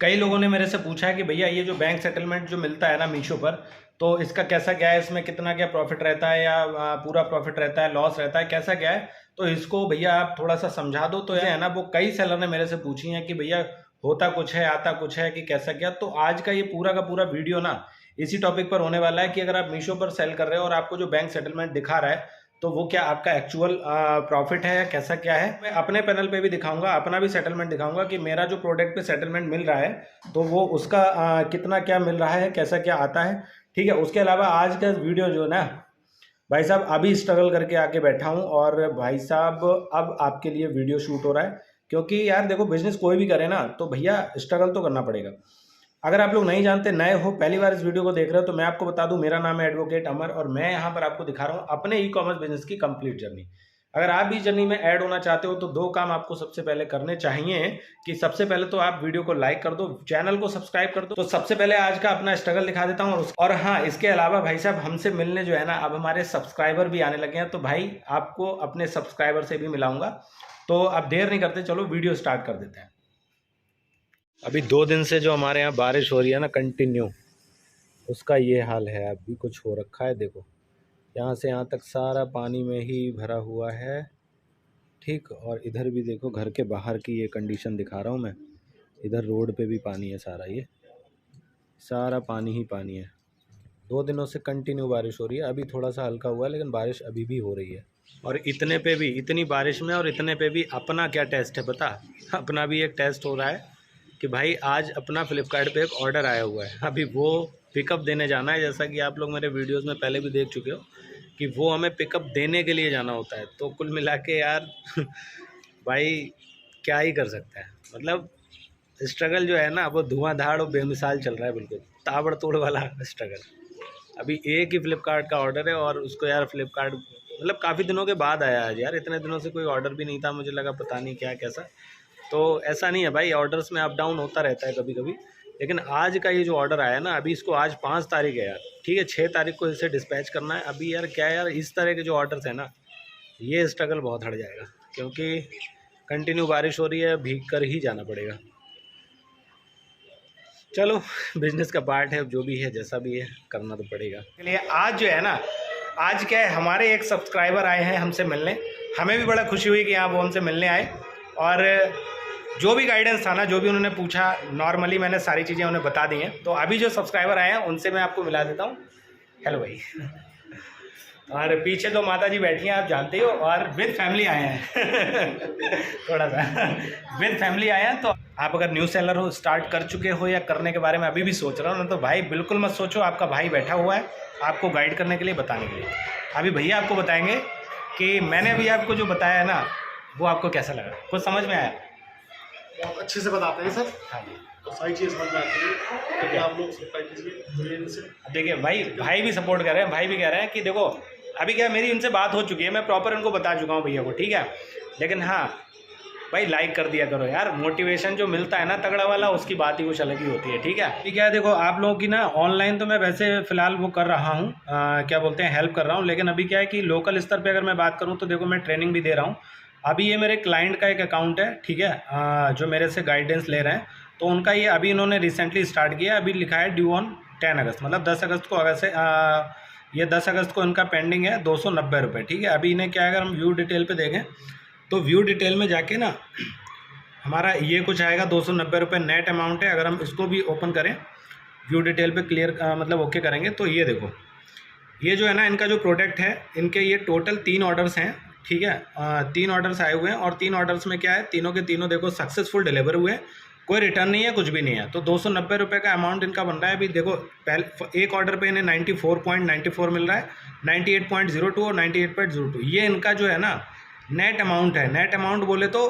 कई लोगों ने मेरे से पूछा है कि भैया ये जो बैंक सेटलमेंट जो मिलता है ना मीशो पर, तो इसका कैसा क्या है, इसमें कितना क्या प्रॉफिट रहता है या पूरा प्रॉफिट रहता है, लॉस रहता है, कैसा क्या है। तो इसको भैया आप थोड़ा सा समझा दो। तो ये है ना, वो कई सेलर ने मेरे से पूछी है कि भैया होता कुछ है, आता कुछ है, कि कैसा क्या। तो आज का ये पूरा का पूरा वीडियो ना इसी टॉपिक पर होने वाला है कि अगर आप मीशो पर सेल कर रहे हो और आपको जो बैंक सेटलमेंट दिखा रहा है तो वो क्या आपका एक्चुअल प्रॉफिट है या कैसा क्या है। मैं अपने पैनल पे भी दिखाऊंगा, अपना भी सेटलमेंट दिखाऊंगा कि मेरा जो प्रोडक्ट पे सेटलमेंट मिल रहा है तो वो उसका कितना क्या मिल रहा है, कैसा क्या आता है। ठीक है। उसके अलावा आज का वीडियो जो है ना भाई साहब, अभी स्ट्रगल करके आके बैठा हूँ और भाई साहब अब आपके लिए वीडियो शूट हो रहा है। क्योंकि यार देखो, बिजनेस कोई भी करे ना तो भैया स्ट्रगल तो करना पड़ेगा। अगर आप लोग नहीं जानते, नए हो, पहली बार इस वीडियो को देख रहे हो, तो मैं आपको बता दूं, मेरा नाम है एडवोकेट अमर और मैं यहाँ पर आपको दिखा रहा हूँ अपने ई कॉमर्स बिजनेस की कंप्लीट जर्नी। अगर आप भी जर्नी में ऐड होना चाहते हो तो दो काम आपको सबसे पहले करने चाहिए कि सबसे पहले तो आप वीडियो को लाइक कर दो, चैनल को सब्सक्राइब कर दो। तो सबसे पहले आज का अपना स्ट्रगल दिखा देता हूँ। और हाँ, इसके अलावा भाई साहब हमसे मिलने जो है ना, अब हमारे सब्सक्राइबर भी आने लगे हैं, तो भाई आपको अपने सब्सक्राइबर से भी मिलाऊंगा। तो अब देर नहीं करते, चलो वीडियो स्टार्ट कर देते हैं। अभी 2 दिन से जो हमारे यहाँ बारिश हो रही है ना कंटिन्यू, उसका ये हाल है। अभी कुछ हो रखा है, देखो यहाँ से यहाँ तक सारा पानी में ही भरा हुआ है। ठीक, और इधर भी देखो, घर के बाहर की ये कंडीशन दिखा रहा हूँ मैं। इधर रोड पे भी पानी है सारा, ये सारा पानी ही पानी है। 2 दिनों से कंटिन्यू बारिश हो रही है। अभी थोड़ा सा हल्का हुआ है लेकिन बारिश अभी भी हो रही है। और इतने पे भी, इतनी बारिश में और इतने पे भी अपना क्या टेस्ट है पता? अपना भी एक टेस्ट हो रहा है कि भाई आज अपना फ्लिपकार्ट पे एक ऑर्डर आया हुआ है। अभी वो पिकअप देने जाना है, जैसा कि आप लोग मेरे वीडियोस में पहले भी देख चुके हो कि वो हमें पिकअप देने के लिए जाना होता है। तो कुल मिला के यार भाई क्या ही कर सकता है, मतलब स्ट्रगल जो है ना वो धुआंधार और बेमिसाल चल रहा है, बिल्कुल ताबड़तोड़ वाला स्ट्रगल। अभी एक ही फ्लिपकार्ट का ऑर्डर है और उसको यार फ्लिपकार्ट मतलब काफ़ी दिनों के बाद आया आज यार। इतने दिनों से कोई ऑर्डर भी नहीं था, मुझे लगा पता नहीं क्या कैसा। तो ऐसा नहीं है भाई, ऑर्डर्स में अप डाउन होता रहता है कभी कभी। लेकिन आज का ये जो ऑर्डर आया ना, अभी इसको आज 5 तारीख है यार, ठीक है, 6 तारीख को इसे डिस्पैच करना है। अभी यार क्या है यार, इस तरह के जो ऑर्डर्स हैं ना, ये स्ट्रगल बहुत हट जाएगा क्योंकि कंटिन्यू बारिश हो रही है, भीग कर ही जाना पड़ेगा। चलो, बिजनेस का पार्ट है, जो भी है जैसा भी है करना तो पड़ेगा। इसलिए आज जो है ना, आज क्या है, हमारे एक सब्सक्राइबर आए हैं हमसे मिलने। हमें भी बड़ा खुशी हुई कि हाँ वो हमसे मिलने आए और जो भी गाइडेंस था ना, जो भी उन्होंने पूछा, नॉर्मली मैंने सारी चीज़ें उन्हें बता दी हैं। तो अभी जो सब्सक्राइबर आए हैं उनसे मैं आपको मिला देता हूँ। हेलो भाई। और पीछे तो माता जी बैठी हैं, आप जानते हो, और विद फैमिली आए हैं थोड़ा सा विद फैमिली आए हैं। तो आप अगर न्यू सेलर हो, स्टार्ट कर चुके हो या करने के बारे में अभी भी सोच रहे हो ना, तो भाई बिल्कुल मत सोचो, आपका भाई बैठा हुआ है आपको गाइड करने के लिए, बताने के लिए। अभी भैया आपको बताएंगे कि मैंने अभी आपको जो बताया है ना, वो आपको कैसा लगा, कुछ समझ में आया? बहुत अच्छे से बताते हैं सर। हाँ जी, तो सारी चीज़ समझ में आती है कि आप लोग सब्सक्राइब कीजिए। देखिए भाई भी सपोर्ट कर रहे हैं, भाई भी कह रहे हैं कि देखो अभी क्या, मेरी उनसे बात हो चुकी है, मैं प्रॉपर उनको बता चुका हूँ भैया को, ठीक है। लेकिन हाँ भाई, लाइक कर दिया करो यार, मोटिवेशन जो मिलता है ना तगड़ा वाला, उसकी बात ही कुछ अलग ही होती है, ठीक है। ठीक है, देखो आप लोगों की ना ऑनलाइन तो मैं वैसे फ़िलहाल वो कर रहा हूँ, क्या बोलते हैं, हेल्प कर रहा हूँ। लेकिन अभी क्या है कि लोकल स्तर पे अगर मैं बात करूँ तो देखो मैं ट्रेनिंग भी दे रहा हूँ। अभी ये मेरे क्लाइंट का एक अकाउंट है, ठीक है, जो मेरे से गाइडेंस ले रहे हैं। तो उनका ये अभी इन्होंने रिसेंटली स्टार्ट किया, अभी लिखा है ड्यू ऑन 10 अगस्त, मतलब 10 अगस्त को, अगर से ये 10 अगस्त को इनका पेंडिंग है 290 रुपये, ठीक है। अभी इन्हें क्या है, अगर हम व्यू डिटेल पे देखें तो व्यू डिटेल में जाके ना हमारा ये कुछ आएगा 290 रुपये नेट अमाउंट है। अगर हम इसको भी ओपन करें व्यू डिटेल पे, क्लियर मतलब ओके करेंगे, तो ये देखो, ये जो है ना इनका जो प्रोडक्ट है, इनके ये टोटल 3 ऑर्डर्स हैं, ठीक है। 3 ऑर्डर्स आए हुए हैं और 3 ऑर्डर्स में क्या है, तीनों के तीनों देखो सक्सेसफुल डिलीवर हुए, कोई रिटर्न नहीं है, कुछ भी नहीं है। तो 290 रुपये का अमाउंट इनका बन रहा है। अभी देखो पहले एक ऑर्डर पे इन्हें 94.94 मिल रहा है, 98.02 और 98.02, ये इनका जो है ना नेट अमाउंट है। नेट अमाउंट बोले तो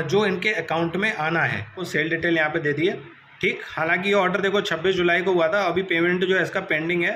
जो इनके अकाउंट में आना है, वो सेल डिटेल यहाँ पे दे दी है, ठीक। हालांकि ये ऑर्डर देखो 26 जुलाई को हुआ था, अभी पेमेंट जो है इसका पेंडिंग है,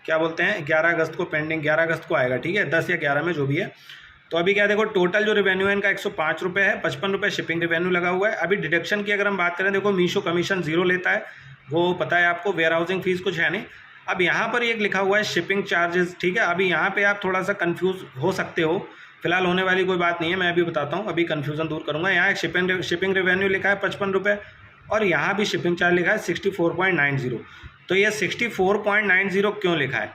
क्या बोलते हैं, 11 अगस्त को पेंडिंग, 11 अगस्त को आएगा, ठीक है, 10 या 11 में जो भी है। तो अभी क्या देखो, टोटल जो रेवेन्यू है इनका 105 रुपये है, 55 रुपये शिपिंग रेवेन्यू लगा हुआ है। अभी डिडक्शन की अगर हम बात करें, देखो मीशो कमीशन 0 लेता है, वो पता है आपको, वेयर हाउसिंग फीस कुछ है नहीं। अब यहाँ पर एक लिखा हुआ है शिपिंग चार्जेस, ठीक है। अभी यहाँ पे आप थोड़ा सा कंफ्यूज हो सकते हो, फिलहाल होने वाली कोई बात नहीं है, मैं अभी बताता हूँ, अभी कन्फ्यूज़न दूर करूँगा। यहाँ एक शिपिंग रेवेन्यू लिखा है 55 रुपये, और यहाँ भी शिपिंग चार्ज लिखा है 64.90। तो ये 64.90 क्यों लिखा है?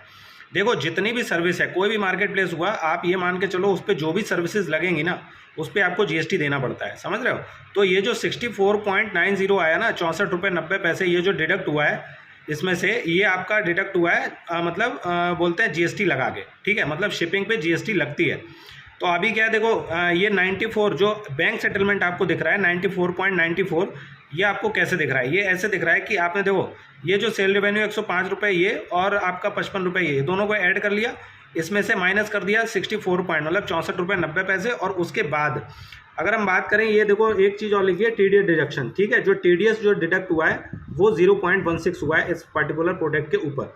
देखो जितनी भी सर्विस है, कोई भी मार्केट प्लेस हुआ, आप ये मान के चलो उस पर जो भी सर्विसेज लगेंगी ना उस पर आपको जीएसटी देना पड़ता है, समझ रहे हो? तो ये जो 64.90 आया ना, 64 रुपये 90 पैसे, ये जो डिडक्ट हुआ है इसमें से, ये आपका डिडक्ट हुआ है मतलब बोलते हैं जीएसटी लगा के, ठीक है? मतलब शिपिंग पे जीएसटी लगती है। तो अभी क्या है देखो, ये 94 जो बैंक सेटलमेंट आपको दिख रहा है 94.94, ये आपको कैसे दिख रहा है? ये ऐसे दिख रहा है कि आपने देखो ये जो सेल रेवेन्यू 105 रुपये ये और आपका 55 रुपये ये दोनों को ऐड कर लिया, इसमें से माइनस कर दिया 64 पॉइंट मतलब 64 रुपये 90 पैसे। और उसके बाद अगर हम बात करें, ये देखो एक चीज़ और लिखी है टीडीएस डिडक्शन, ठीक है? जो टीडीएस जो डिडक्ट हुआ है वो 0.16 हुआ है इस पर्टिकुलर प्रोडक्ट के ऊपर।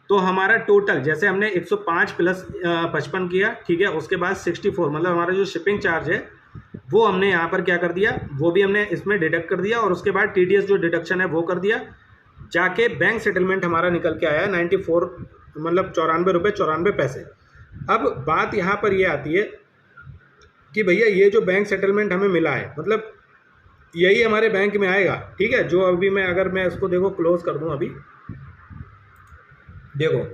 तो हमारा टोटल जैसे हमने 105 प्लस 55 किया, ठीक है? उसके बाद 64 मतलब हमारा जो शिपिंग चार्ज है वो हमने यहाँ पर क्या कर दिया, वो भी हमने इसमें डिडक्ट कर दिया, और उसके बाद टीडीएस जो डिडक्शन है वो कर दिया, जाके बैंक सेटलमेंट हमारा निकल के आया 94 मतलब 94 रुपये 94 पैसे। अब बात यहाँ पर ये आती है कि भैया ये जो बैंक सेटलमेंट हमें मिला है मतलब यही हमारे बैंक में आएगा, ठीक है? जो अभी मैं अगर मैं इसको देखो क्लोज कर दूँ, अभी देखो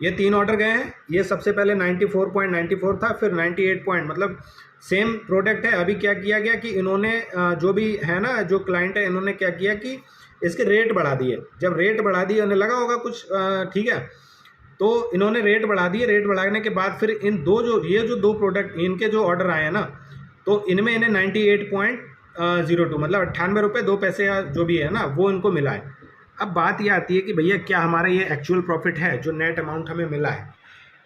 ये 3 ऑर्डर गए हैं, ये सबसे पहले 94.94 था, फिर 98 पॉइंट मतलब सेम प्रोडक्ट है। अभी क्या किया गया कि इन्होंने जो भी है ना, जो क्लाइंट है, इन्होंने क्या किया कि इसके रेट बढ़ा दिए। जब रेट बढ़ा दिए, उन्हें लगा होगा कुछ, ठीक है? तो इन्होंने रेट बढ़ा दिए, रेट बढ़ाने के बाद फिर इन दो जो ये जो 2 प्रोडक्ट इनके जो ऑर्डर आए हैं ना, तो इनमें इन्हें 98.02 मतलब 98 रुपये 2 पैसे या जो भी है ना वो इनको मिला है। अब बात ये आती है कि भैया क्या हमारा ये एक्चुअल प्रॉफिट है जो नेट अमाउंट हमें मिला है?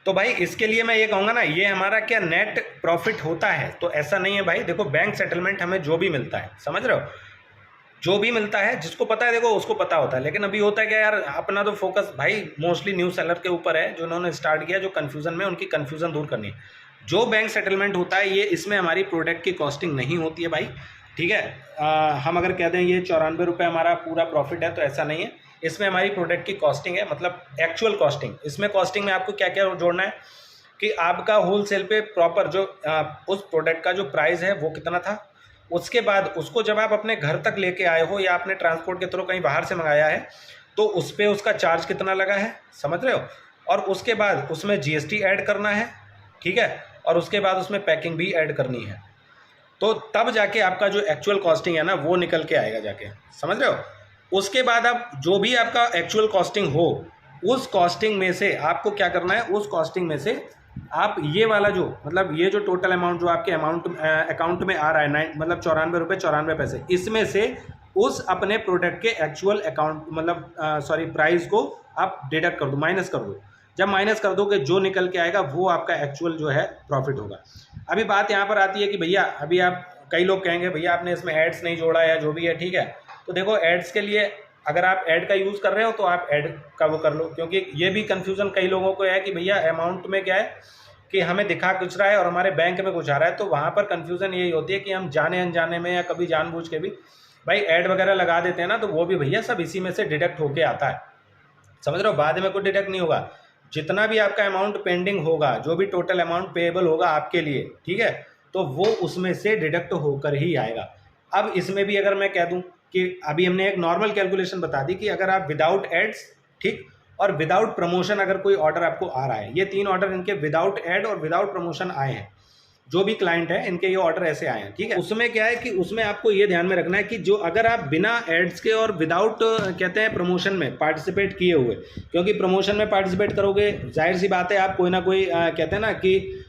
तो भाई इसके लिए मैं ये कहूँगा ना, ये हमारा क्या नेट प्रॉफिट होता है? तो ऐसा नहीं है भाई। देखो बैंक सेटलमेंट हमें जो भी मिलता है, समझ रहे हो, जो भी मिलता है जिसको पता है देखो उसको पता होता है। लेकिन अभी होता है क्या यार, अपना तो फोकस भाई मोस्टली न्यू सेलर के ऊपर है, जो उन्होंने स्टार्ट किया, जो कन्फ्यूज़न में उनकी कन्फ्यूज़न दूर करनी है। जो बैंक सेटलमेंट होता है ये, इसमें हमारी प्रोडक्ट की कॉस्टिंग नहीं होती है भाई, ठीक है? हम अगर कह दें ये 94 रुपये हमारा पूरा प्रॉफिट है, तो ऐसा नहीं है। इसमें हमारी प्रोडक्ट की कॉस्टिंग है, मतलब एक्चुअल कॉस्टिंग। इसमें कॉस्टिंग में आपको क्या क्या जोड़ना है कि आपका होलसेल पे प्रॉपर जो उस प्रोडक्ट का जो प्राइस है वो कितना था, उसके बाद उसको जब आप अपने घर तक लेके आए हो या आपने ट्रांसपोर्ट के थ्रू कहीं बाहर से मंगाया है तो उस पर उसका चार्ज कितना लगा है, समझ रहे हो? और उसके बाद उसमें जीएसटी ऐड करना है, ठीक है? और उसके बाद उसमें पैकिंग भी ऐड करनी है। तो तब जाके आपका जो एक्चुअल कॉस्टिंग है ना वो निकल के आएगा जाके, समझ रहे हो? उसके बाद आप जो भी आपका एक्चुअल कॉस्टिंग हो, उस कॉस्टिंग में से आपको क्या करना है, उस कॉस्टिंग में से आप ये वाला जो मतलब ये जो टोटल अमाउंट जो आपके अकाउंट में आ रहा है मतलब 94 रुपये 94 पैसे, इसमें से उस अपने प्रोडक्ट के एक्चुअल अकाउंट मतलब प्राइस को आप डिडक्ट कर दो, माइनस कर दो। जब माइनस कर दोगे जो निकल के आएगा वो आपका एक्चुअल जो है प्रॉफिट होगा। अभी बात यहाँ पर आती है कि भैया अभी आप, कई लोग कहेंगे भैया आपने इसमें एड्स नहीं जोड़ा या जो भी है, ठीक है? तो देखो एड्स के लिए अगर आप ऐड का यूज़ कर रहे हो तो आप ऐड का वो कर लो, क्योंकि ये भी कन्फ्यूज़न कई लोगों को है कि भैया अमाउंट में क्या है कि हमें दिखा कुछ रहा है और हमारे बैंक में कुछ आ रहा है। तो वहाँ पर कन्फ्यूज़न यही होती है कि हम जाने अनजाने में या कभी जानबूझ के भी भाई ऐड वगैरह लगा देते हैं ना, तो वो भी भैया सब इसी में से डिडक्ट होके आता है, समझ रहे हो? बाद में कोई डिडक्ट नहीं होगा। जितना भी आपका अमाउंट पेंडिंग होगा, जो भी टोटल अमाउंट पेएबल होगा आपके लिए, ठीक है, तो वो उसमें से डिडक्ट होकर ही आएगा। अब इसमें भी अगर मैं कह दूं कि अभी हमने एक नॉर्मल कैलकुलेशन बता दी कि अगर आप विदाउट एड्स, ठीक, और विदाउट प्रमोशन अगर कोई ऑर्डर आपको आ रहा है, ये 3 ऑर्डर इनके विदाउट एड और विदाउट प्रमोशन आए हैं, जो भी क्लाइंट है इनके ये ऑर्डर ऐसे आए हैं, ठीक है? उसमें क्या है कि उसमें आपको ये ध्यान में रखना है कि जो अगर आप बिना एड्स के और विदाउट कहते हैं प्रमोशन में पार्टिसिपेट किए हुए, क्योंकि प्रमोशन में पार्टिसिपेट करोगे जाहिर सी बात है आप कोई ना कोई कहते हैं ना कि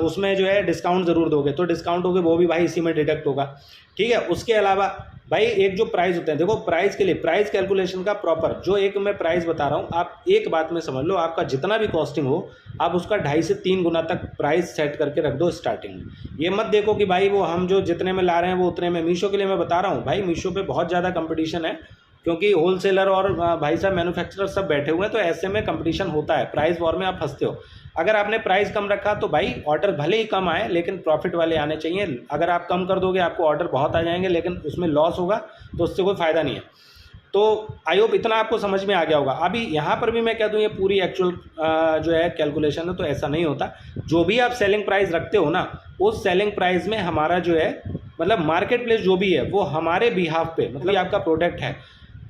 उसमें जो है डिस्काउंट ज़रूर दोगे, तो डिस्काउंट दोगे वो भी भाई इसी में डिडक्ट होगा, ठीक है? उसके अलावा भाई एक जो प्राइस होते हैं, देखो प्राइस के लिए प्राइस कैलकुलेशन का प्रॉपर जो एक मैं प्राइस बता रहा हूँ, आप एक बात में समझ लो, आपका जितना भी कॉस्टिंग हो आप उसका 2.5 से 3 गुना तक प्राइस सेट करके रख दो स्टार्टिंग में। ये मत देखो कि भाई वो हम जो जितने में ला रहे हैं वो उतने में। मीशो के लिए मैं बता रहा हूँ भाई, मीशो पे बहुत ज़्यादा कंपटीशन है, क्योंकि होलसेलर और भाई साहब मैन्युफैक्चरर सब बैठे हुए हैं, तो ऐसे में कंपटीशन होता है, प्राइस वॉर में आप फंसते हो। अगर आपने प्राइस कम रखा तो भाई ऑर्डर भले ही कम आए लेकिन प्रॉफिट वाले आने चाहिए। अगर आप कम कर दोगे आपको ऑर्डर बहुत आ जाएंगे लेकिन उसमें लॉस होगा, तो उससे कोई फ़ायदा नहीं है। तो आई होप इतना आपको समझ में आ गया होगा। अभी यहाँ पर भी मैं कह दूँ ये पूरी एक्चुअल जो है कैलकुलेशन है, तो ऐसा नहीं होता। जो भी आप सेलिंग प्राइस रखते हो ना, उस सेलिंग प्राइस में हमारा जो है मतलब मार्केट प्लेस जो भी है वो हमारे बिहाफ पे, मतलब ये आपका प्रोडक्ट है,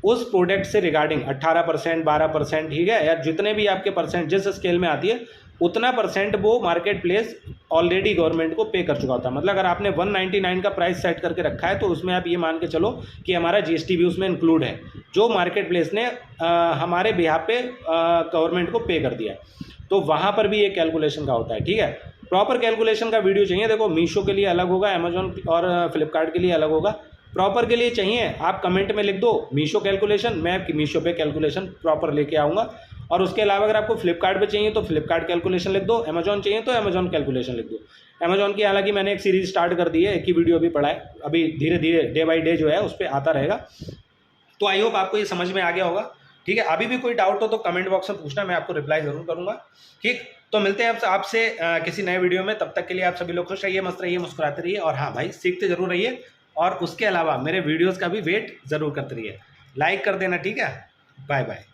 उस प्रोडक्ट से रिगार्डिंग 18%, 12%, ठीक है, या जितने भी आपके परसेंट जिस स्केल में आती है उतना परसेंट वो मार्केट प्लेस ऑलरेडी गवर्नमेंट को पे कर चुका होता है। मतलब अगर आपने 199 का प्राइस सेट करके रखा है तो उसमें आप ये मान के चलो कि हमारा जीएसटी भी उसमें इंक्लूड है, जो मार्केट प्लेस ने हमारे बिहाफ पे गवर्नमेंट को पे कर दिया है। तो वहाँ पर भी एक कैलकुलेशन का होता है, ठीक है। प्रॉपर कैलकुलेशन का वीडियो चाहिए, देखो मीशो के लिए अलग होगा, अमेजोन और फ्लिपकार्ट के लिए अलग होगा। प्रॉपर के लिए चाहिए आप कमेंट में लिख दो मीशो कैलकुलेशन, मैं मीशो पे कैलकुलेशन प्रॉपर लेके आऊँगा। और उसके अलावा अगर आपको फ्लिपकार्ट पे चाहिए तो फ्लिपकार्ट कैलकुलेशन लिख दो, अमेजॉन चाहिए तो अमेजॉन कैलकुलेशन लिख दो। अमेजॉन की हालांकि मैंने एक सीरीज़ स्टार्ट कर दी है, एक ही वीडियो अभी पड़ा है, अभी धीरे धीरे डे बाई डे जो है उस पर आता रहेगा। तो आई होप आपको ये समझ में आ गया होगा, ठीक है। अभी भी कोई डाउट हो तो कमेंट बॉक्स में पूछना, मैं आपको रिप्लाई ज़रूर करूँगा, ठीक। तो मिलते हैं आपसे किसी नए वीडियो में, तब तक के लिए आप सभी लोग खुश रहिए, मस्त रहिए, मुस्कुराते रहिए, और हाँ भाई सीखते जरूर रहिए। और उसके अलावा मेरे वीडियोज़ का भी वेट ज़रूर करते रहिए, लाइक कर देना, ठीक है। Bye bye.